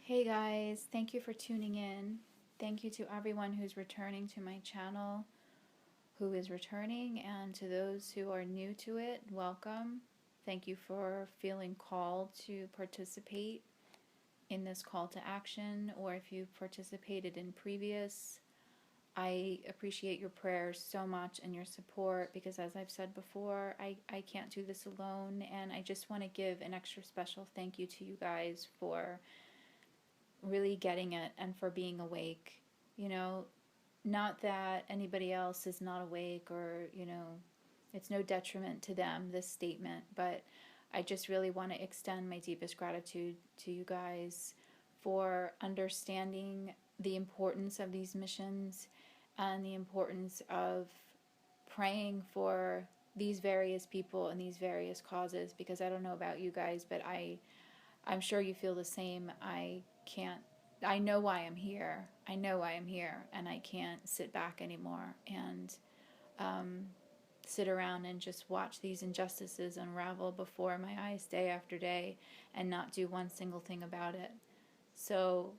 Hey guys, thank you for tuning in. Thank you to everyone who's returning to my channel, who is returning, and to those who are new to it, welcome. Thank you for feeling called to participate in this call to action, or if you've participated in previous. I appreciate your prayers so much and your support because, as I've said before, I can't do this alone, and I just want to give an extra special thank you to you guys for really getting it and for being awake. You know, not that anybody else is not awake or, it's no detriment to them, this statement, but I just really want to extend my deepest gratitude to you guys for understanding the importance of these missions and the importance of praying for these various people and these various causes, because I don't know about you guys, but I'm sure you feel the same. I know why I'm here. I know why I'm here, and I can't sit back anymore and sit around and just watch these injustices unravel before my eyes day after day and not do one single thing about it. So,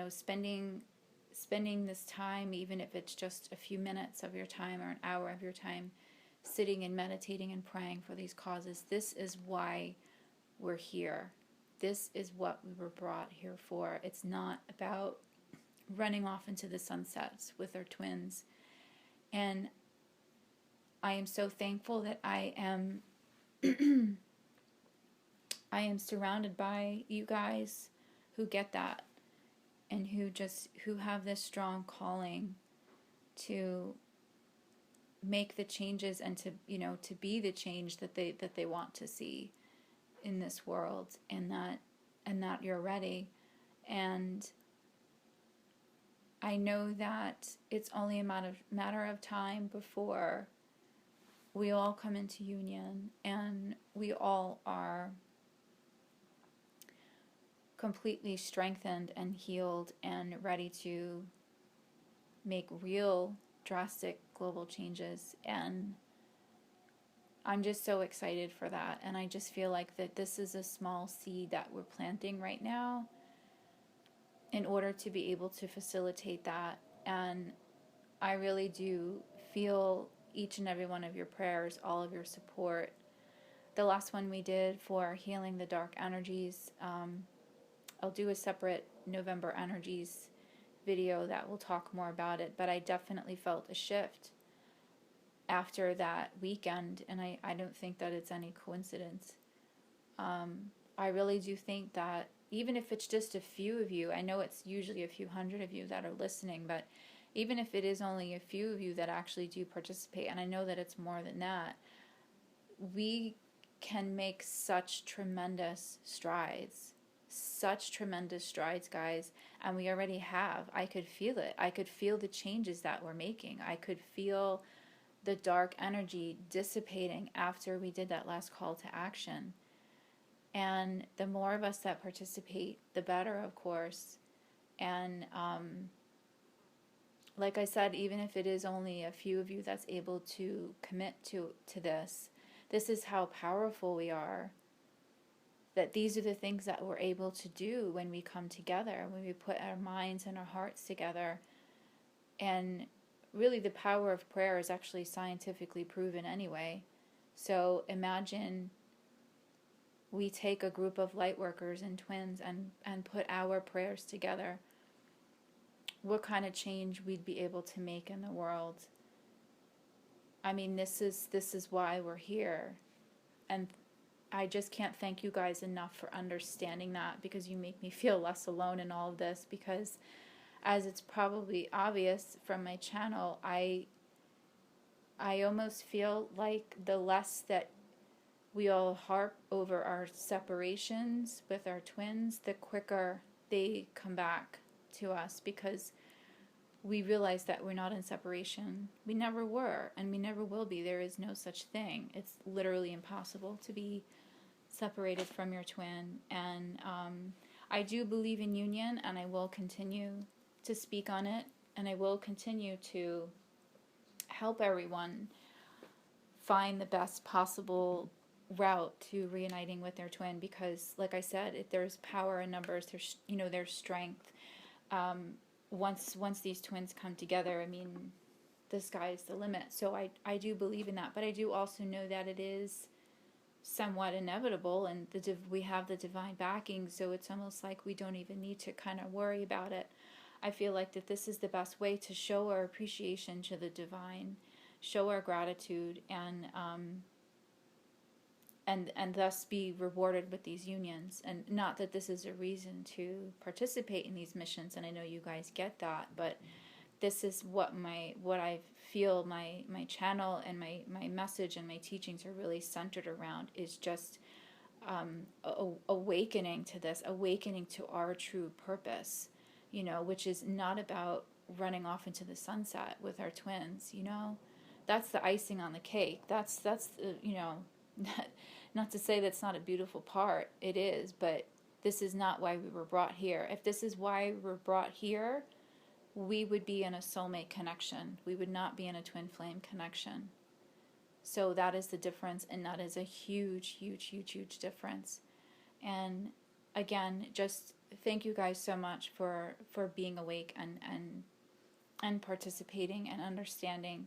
spending this time, even if it's just a few minutes of your time or an hour of your time, sitting and meditating and praying for these causes, this is why we're here. This is what we were brought here for. It's not about running off into the sunsets with our twins. And I am so thankful that I am I am surrounded by you guys who get that and who have this strong calling to make the changes and to be the change that they want to see in this world, and that you're ready. And I know that it's only a matter of time before we all come into union and we all are completely strengthened and healed and ready to make real drastic global changes. And I'm just so excited for that, and I just feel like that this is a small seed that we're planting right now in order to be able to facilitate that. And I really do feel each and every one of your prayers, all of your support. The last one we did for healing the dark energies, I'll do a separate November energies video that will talk more about it, but I definitely felt a shift after that weekend, and I don't think that it's any coincidence. I really do think that even if it's just a few of you, I know it's usually a few hundred of you that are listening, but even if it is only a few of you that actually do participate, and I know that it's more than that, we can make such tremendous strides, guys, and we already have. I could feel it. I could feel the changes that we're making. I could feel the dark energy dissipating after we did that last call to action. And the more of us that participate, the better, of course. And like I said, even if it is only a few of you that's able to commit to this is how powerful we are. That these are the things that we're able to do when we come together, when we put our minds and our hearts together. And really, the power of prayer is actually scientifically proven anyway. So imagine we take a group of light workers and twins and put our prayers together. What kind of change we'd be able to make in the world. I mean, this is why we're here. And I just can't thank you guys enough for understanding that, because you make me feel less alone in all of this, because as it's probably obvious from my channel, I almost feel like the less that we all harp over our separations with our twins, the quicker they come back to us, because we realize that we're not in separation. We never were, and we never will be. There is no such thing. It's literally impossible to be separated from your twin. And I do believe in union, and I will continue to speak on it, and I will continue to help everyone find the best possible route to reuniting with their twin, because like I said, there's power in numbers, there's, you know, there's strength. Once these twins come together, I mean, the sky's the limit. So I do believe in that, but I do also know that it is somewhat inevitable, and we have the divine backing, so it's almost like we don't even need to kind of worry about it. I feel like that this is the best way to show our appreciation to the divine, show our gratitude, and thus be rewarded with these unions. And not that this is a reason to participate in these missions, and I know you guys get that, but this is what I feel my channel and my message and my teachings are really centered around, is just awakening to this, awakening to our true purpose, you know, which is not about running off into the sunset with our twins, you know. That's the icing on the cake. That's you know, not to say that's not a beautiful part. It is, but this is not why we were brought here. If this is why we were brought here, we would be in a soulmate connection. We would not be in a twin flame connection. So that is the difference, and that is a huge, huge, huge, huge difference. And again, just thank you guys so much for being awake and participating and understanding.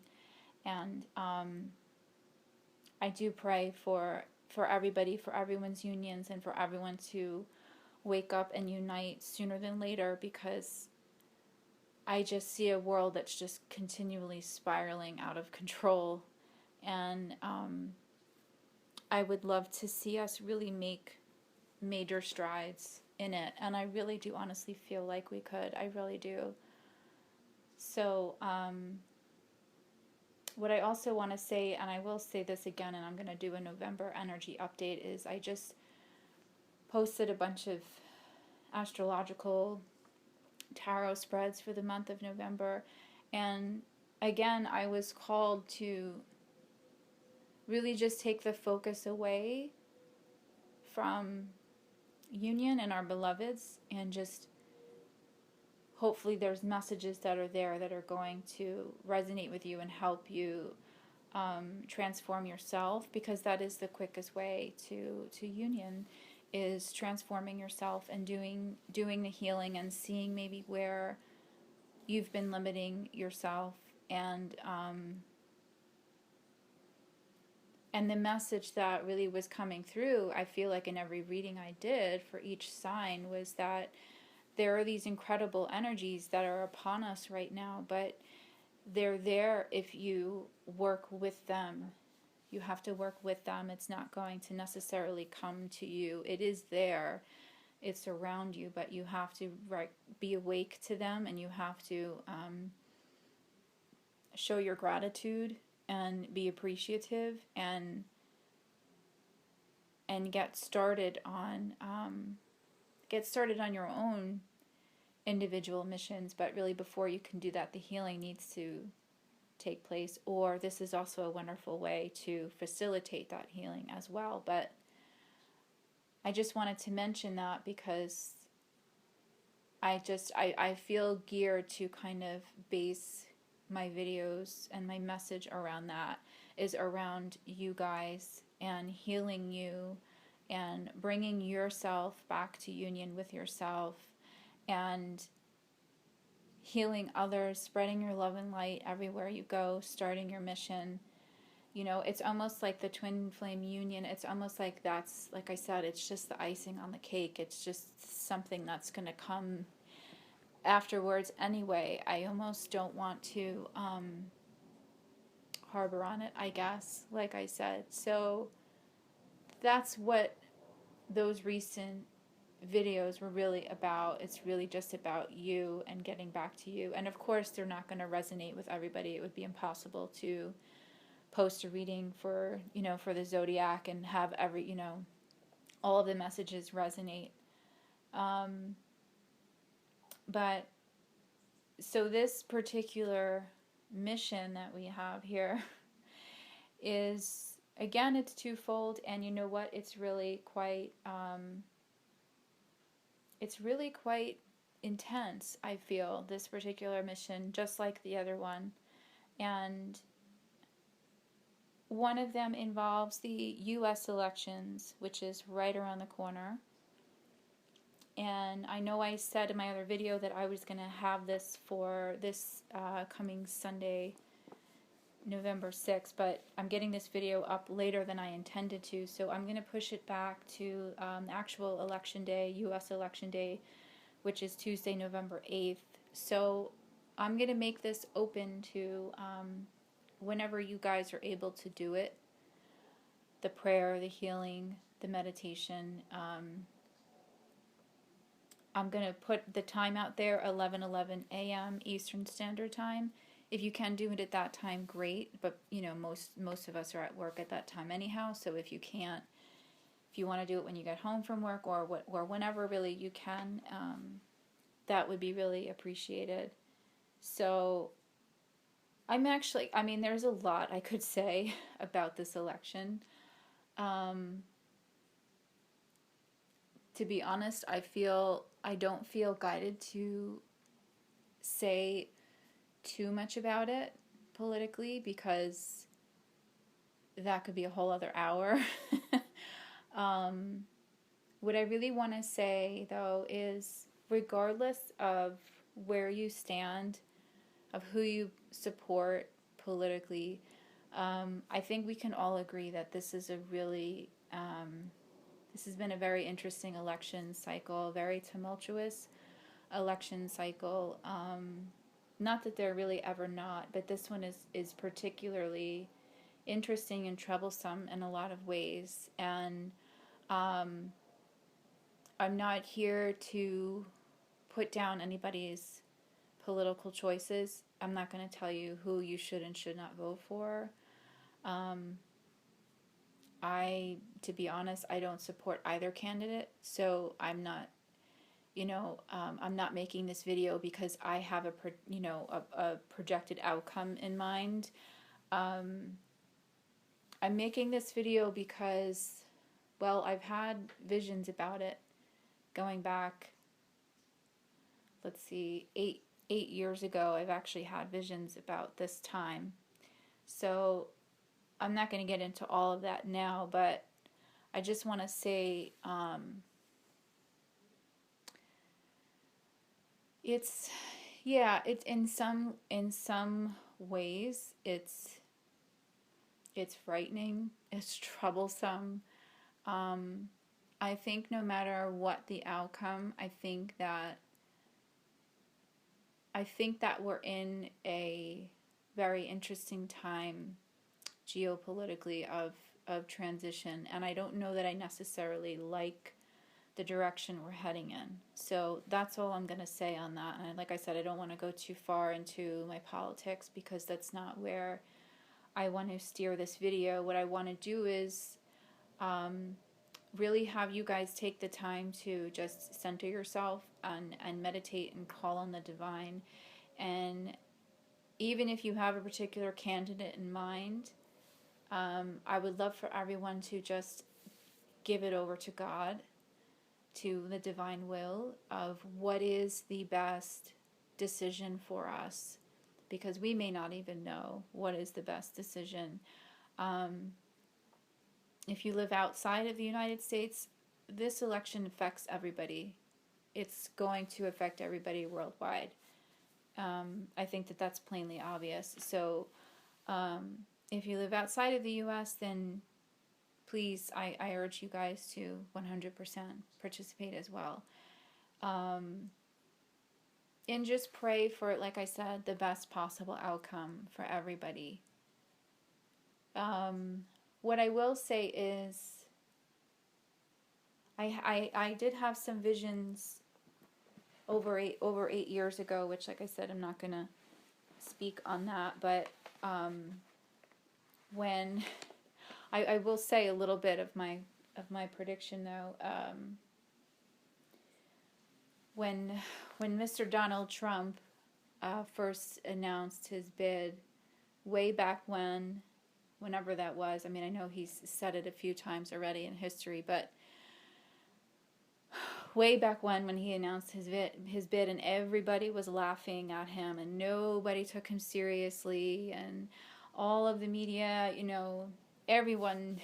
And I do pray for everybody, for everyone's unions, and for everyone to wake up and unite sooner than later, because I just see a world that's just continually spiraling out of control. And I would love to see us really make major strides in it. And I really do honestly feel like we could. I really do. So what I also want to say, and I will say this again, and I'm going to do a November energy update, is I just posted a bunch of astrological tarot spreads for the month of November. And again, I was called to really just take the focus away from union and our beloveds, and just hopefully there's messages that are there that are going to resonate with you and help you transform yourself, because that is the quickest way to union, is transforming yourself and doing the healing and seeing maybe where you've been limiting yourself. And the message that really was coming through, I feel like in every reading I did for each sign, was that there are these incredible energies that are upon us right now, but they're there if you work with them. You have to work with them. It's not going to necessarily come to you. It is there. It's around you, but you have to be awake to them, and you have to show your gratitude and be appreciative, and get started on your own individual missions. But really, before you can do that, the healing needs to take place, or this is also a wonderful way to facilitate that healing as well. But I just wanted to mention that, because I feel geared to kind of base my videos and my message around that, is around you guys and healing you and bringing yourself back to union with yourself, and healing others, spreading your love and light everywhere you go, starting your mission. You know, it's almost like the twin flame union. It's almost like that's, like I said, it's just the icing on the cake. It's just something that's going to come afterwards anyway. I almost don't want to harbor on it, I guess, like I said. So that's what those recent videos were really about. It's really just about you and getting back to you. And of course, they're not going to resonate with everybody. It would be impossible to post a reading for, for the zodiac and have all of the messages resonate. But so this particular mission that we have here is, again, it's twofold. And you know what? It's really quite intense, I feel, this particular mission, just like the other one. And One of them involves the U.S. elections, which is right around the corner. And I know I said in my other video that I was going to have this for this coming Sunday, November 6th, but I'm getting this video up later than I intended to, so I'm going to push it back to actual election day, U.S. election day, which is Tuesday, November 8th. So I'm going to make this open to whenever you guys are able to do it, the prayer, the healing, the meditation. I'm going to put the time out there, 11:11 a.m. Eastern Standard Time. If you can do it at that time, great. But, you know, most of us are at work at that time anyhow. So if you can't, if you want to do it when you get home from work or whenever really you can, that would be really appreciated. So I'm actually, I mean, there's a lot I could say about this election. To be honest, I don't feel guided to say too much about it politically, because that could be a whole other hour. What I really want to say, though, is regardless of where you stand, of who you support politically, I think we can all agree that this is a really... this has been a very interesting election cycle, very tumultuous election cycle. Not that they're really ever not, but this one is particularly interesting and troublesome in a lot of ways. And I'm not here to put down anybody's political choices. I'm not going to tell you who you should and should not vote for. To be honest, I don't support either candidate, so I'm not, I'm not making this video because I have a projected outcome in mind. I'm making this video because, well, I've had visions about it going back, let's see, eight years ago. I've actually had visions about this time. So I'm not going to get into all of that now, but I just want to say it's in some ways it's frightening, it's troublesome. I think no matter what the outcome, I think that we're in a very interesting time geopolitically of transition, and I don't know that I necessarily like the direction we're heading in. So that's all I'm going to say on that. And like I said, I don't want to go too far into my politics because that's not where I want to steer this video. What I want to do is really have you guys take the time to just center yourself and meditate and call on the divine. And even if you have a particular candidate in mind, I would love for everyone to just give it over to God, to the divine will of what is the best decision for us, because we may not even know what is the best decision. If you live outside of the United States, this election affects everybody. It's going to affect everybody worldwide. I think that that's plainly obvious. So if you live outside of the U.S., then please, I urge you guys to 100% participate as well. And just pray for, like I said, the best possible outcome for everybody. What I will say is, I did have some visions over 8 years ago, which, like I said, I'm not gonna speak on that. But when I will say a little bit of my prediction though. When Mr. Donald Trump first announced his bid, way back whenever that was. I mean, I know he's said it a few times already in history, but way back when he announced his bid, and everybody was laughing at him, and nobody took him seriously, and all of the media, everyone,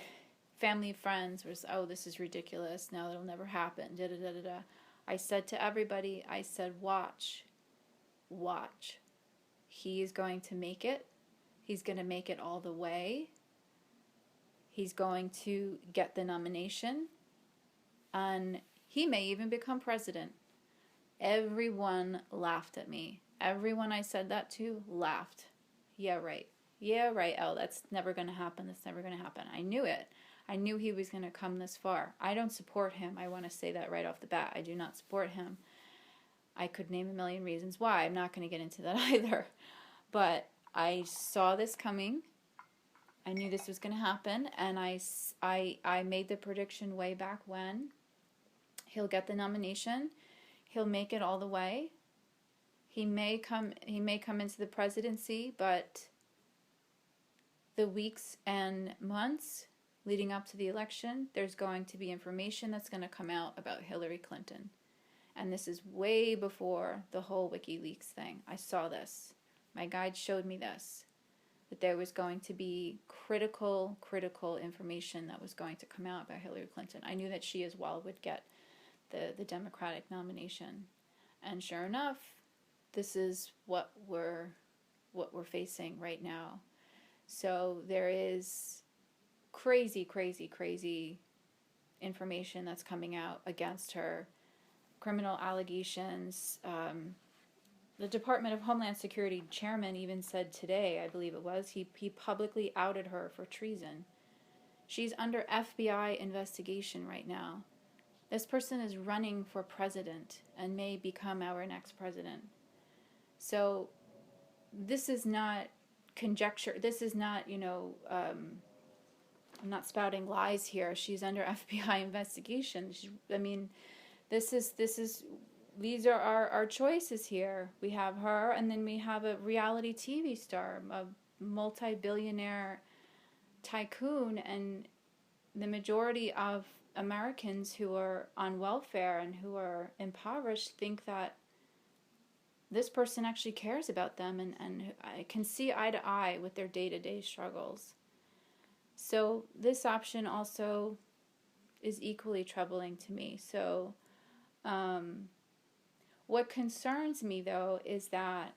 family, friends was, oh, this is ridiculous. No, it'll never happen. Da da da da da. I said to everybody, I said, watch. He is going to make it. He's going to make it all the way. He's going to get the nomination. And he may even become president. Everyone laughed at me. Everyone I said that to laughed. Yeah, right. Yeah, right. Oh, that's never going to happen. That's never going to happen. I knew it. I knew he was going to come this far. I don't support him. I want to say that right off the bat. I do not support him. I could name a million reasons why. I'm not going to get into that either. But I saw this coming. I knew this was going to happen. And I made the prediction way back when. He'll get the nomination. He'll make it all the way. He may come into the presidency, but the weeks and months leading up to the election, there's going to be information that's going to come out about Hillary Clinton. And this is way before the whole WikiLeaks thing. I saw this. My guide showed me this, that there was going to be critical information that was going to come out about Hillary Clinton. I knew that she as well would get the Democratic nomination. And sure enough, this is what we're facing right now. So there is crazy information that's coming out against her. Criminal allegations. The Department of Homeland Security chairman even said today, I believe it was, he publicly outed her for treason. She's under FBI investigation right now. This person is running for president and may become our next president. So this is not conjecture. This is not, I'm not spouting lies here. She's under FBI investigation. These are our choices here. We have her, and then we have a reality TV star, a multi-billionaire tycoon, and the majority of Americans who are on welfare and who are impoverished think that this person actually cares about them and I can see eye to eye with their day-to-day struggles. So this option also is equally troubling to me. So what concerns me, though, is that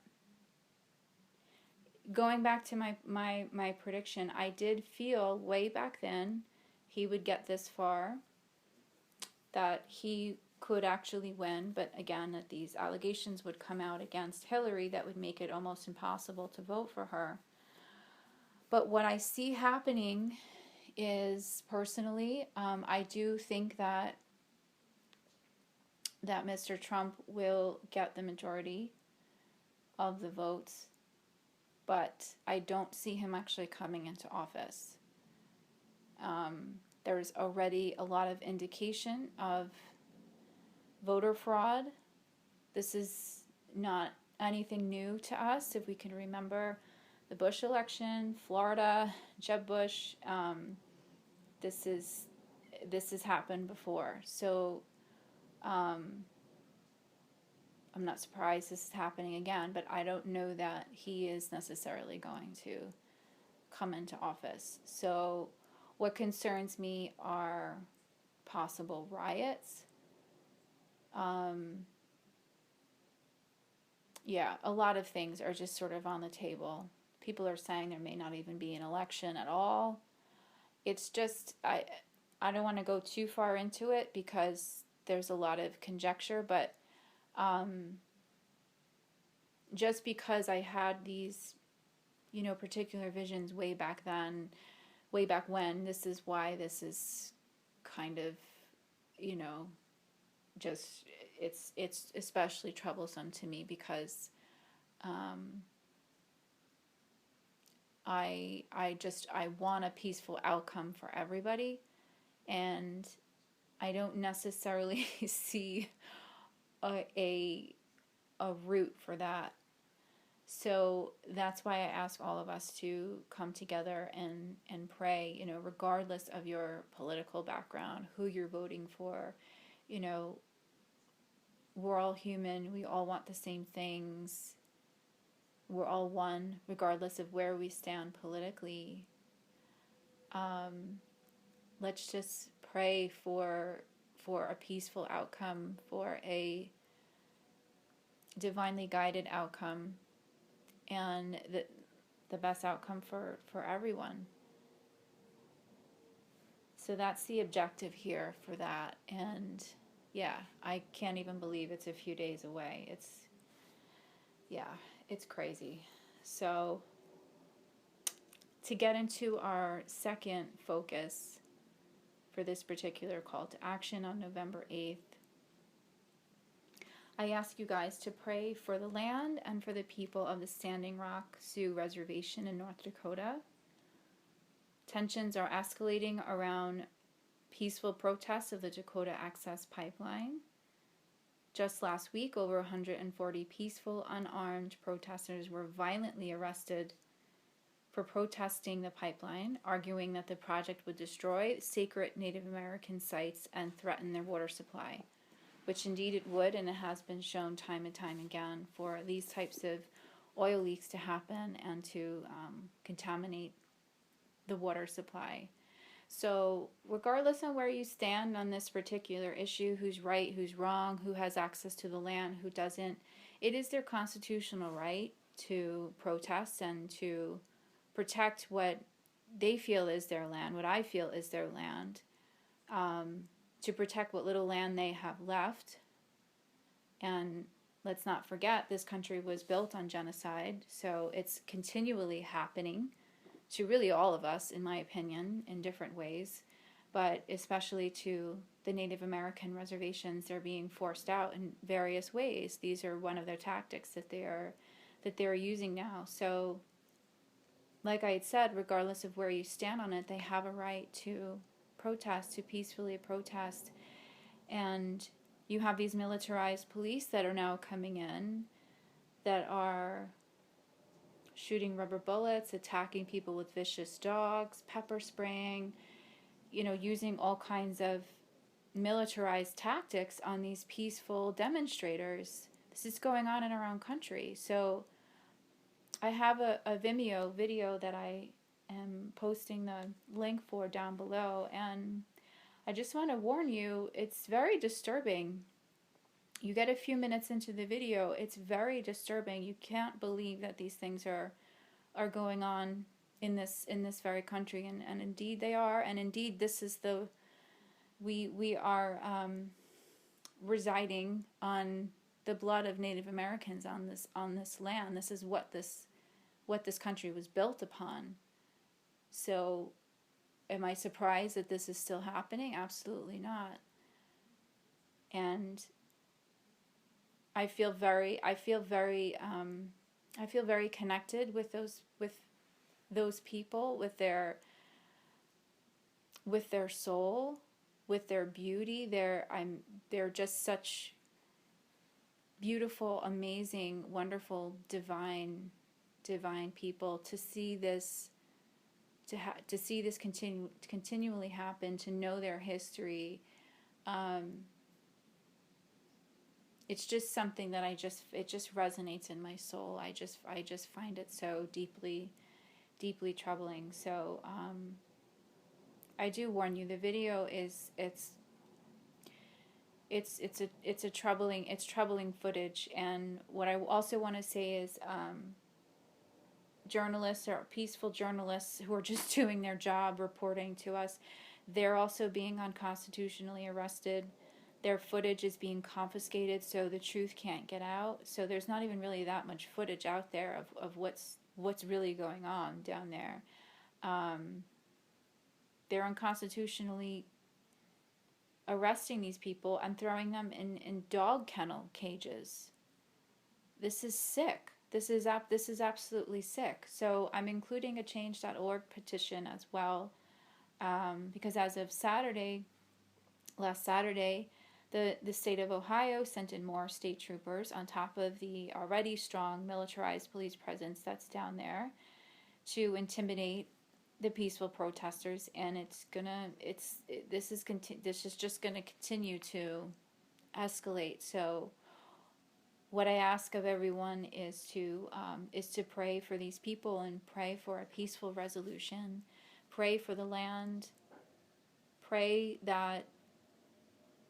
going back to my prediction, I did feel way back then he would get this far, that he could actually win, but again, that these allegations would come out against Hillary that would make it almost impossible to vote for her. But what I see happening is, personally, I do think that Mr. Trump will get the majority of the votes, but I don't see him actually coming into office. There's already a lot of indication of voter fraud. This is not anything new to us. If we can remember the Bush election, Florida, Jeb Bush, this has happened before. So I'm not surprised this is happening again, but I don't know that he is necessarily going to come into office. So what concerns me are possible riots. A lot of things are just sort of on the table. People are saying there may not even be an election at all. It's just, I don't want to go too far into it because there's a lot of conjecture, but just because I had these, particular visions way back when, this is why this is kind of, just, it's especially troublesome to me because I want a peaceful outcome for everybody, and I don't necessarily see a route for that. So that's why I ask all of us to come together and pray, regardless of your political background, who you're voting for. We're all human. We all want the same things. we're all one, regardless of where we stand politically. Let's just pray for a peaceful outcome, for a divinely guided outcome, and the best outcome for everyone. So that's the objective here for that. And yeah, I can't even believe it's a few days away. It's crazy. So to get into our second focus for this particular call to action on November 8th, I ask you guys to pray for the land and for the people of the Standing Rock Sioux Reservation in North Dakota. Tensions are escalating around peaceful protests of the Dakota Access Pipeline. Just last week, over 140 peaceful, unarmed protesters were violently arrested for protesting the pipeline, arguing that the project would destroy sacred Native American sites and threaten their water supply, which indeed it would, and it has been shown time and time again for these types of oil leaks to happen and to contaminate the water supply. So regardless on where you stand on this particular issue, who's right, who's wrong, who has access to the land, who doesn't, it is their constitutional right to protest and to protect what they feel is their land, what I feel is their land, to protect what little land they have left. And let's not forget, this country was built on genocide, so it's continually happening to really all of us, in my opinion, in different ways, but especially to the Native American reservations. They're being forced out in various ways. These are one of their tactics that they're using now. So, like I had said, regardless of where you stand on it, they have a right to protest, to peacefully protest. And you have these militarized police that are now coming in that are shooting rubber bullets, attacking people with vicious dogs, pepper spraying, using all kinds of militarized tactics on these peaceful demonstrators. This is going on in our own country. So I have a Vimeo video that I am posting the link for down below, and I just want to warn you, it's very disturbing. You get a few minutes into the video, it's very disturbing. You can't believe that these things are going on in this very country, and indeed they are, and indeed this is we are residing on the blood of Native Americans on this land. This is what this country was built upon. So am I surprised that this is still happening? Absolutely not. And I feel very connected with those people, with their soul, with their beauty. They're just such beautiful, amazing, wonderful, divine people. To see this continually happen, to know their history, it's just something that it just resonates in my soul. I just find it so deeply troubling. So I do warn you, the video is it's troubling footage. And what I also want to say is journalists or peaceful journalists who are just doing their job, reporting to us, they're also being unconstitutionally arrested. Their footage is being confiscated, so the truth can't get out. So there's not even really that much footage out there of what's really going on down there. They're unconstitutionally arresting these people and throwing them in dog kennel cages. This is sick. This is absolutely sick. So I'm including a change.org petition as well, because as of last Saturday, the state of Ohio sent in more state troopers on top of the already strong militarized police presence that's down there to intimidate the peaceful protesters, and this is just gonna continue to escalate. So what I ask of everyone is to pray for these people and pray for a peaceful resolution. Pray for the land. Pray that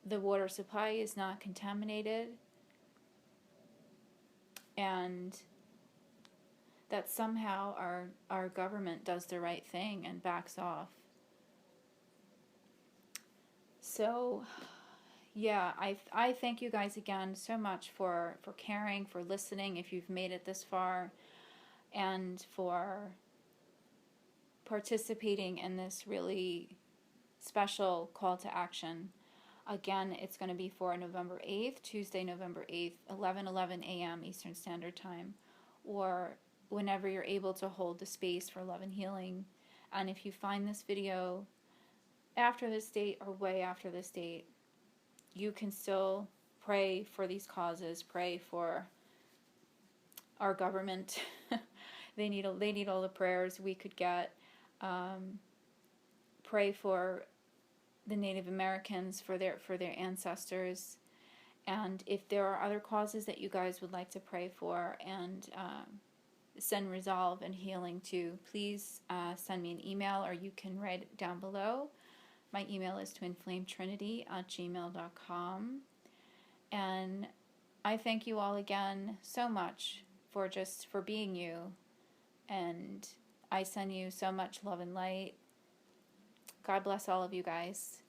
the water supply is not contaminated, and that somehow our government does the right thing and backs off. So, yeah, I thank you guys again so much for caring, for listening if you've made it this far, and for participating in this really special call to action. Again, it's going to be for November 8th, Tuesday, November 8th, 11:11 a.m. Eastern Standard Time, or whenever you're able to hold the space for love and healing. And if you find this video after this date or way after this date, you can still pray for these causes, pray for our government. They need all the prayers we could get. Pray for the Native Americans, for their ancestors. And if there are other causes that you guys would like to pray for and send resolve and healing to, please send me an email, or you can write it down below. My email is twinflametrinity@gmail.com. And I thank you all again so much for being you. And I send you so much love and light. God bless all of you guys.